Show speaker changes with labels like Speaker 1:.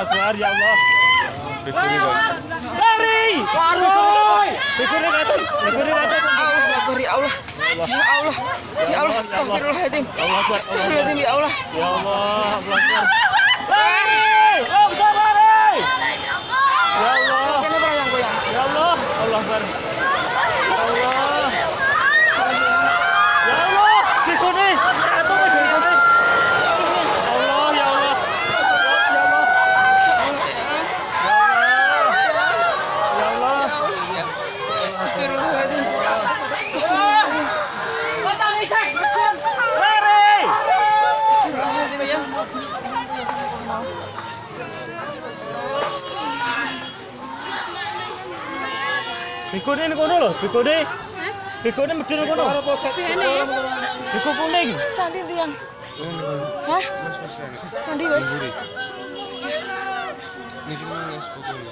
Speaker 1: Akbar, ya Allah.
Speaker 2: Pikirnya kan.
Speaker 1: Lari! Waroy! Pikirnya datang.
Speaker 3: Allah Akbar, ya Allah. Ya Allah. Ya Allah, astagfirullahaladzim. Astagfirullahaladzim, ya Allah.
Speaker 1: Ya Allah, Allah Akbar. Lari! Oh, bisa lari! Ya Allah.
Speaker 3: Jangan goyang-goyang.
Speaker 1: Ya Allah, Allah Akbar. Ya Allah. Ya Allah, pikirnya. Atau pikirnya. Ya Allah, ya Allah. Ya Allah. Ya Allah.
Speaker 3: Astagfirullahaladzim.
Speaker 1: Lari!
Speaker 3: Astagfirullahaladzim, ya.
Speaker 1: Pikirnya ini kono loh, pikirnya. Pikirnya mesti ini kono. Pikir kuning.
Speaker 3: Sandi tiang. Hah? Sandi wes.
Speaker 2: Ini gimana sepuluh?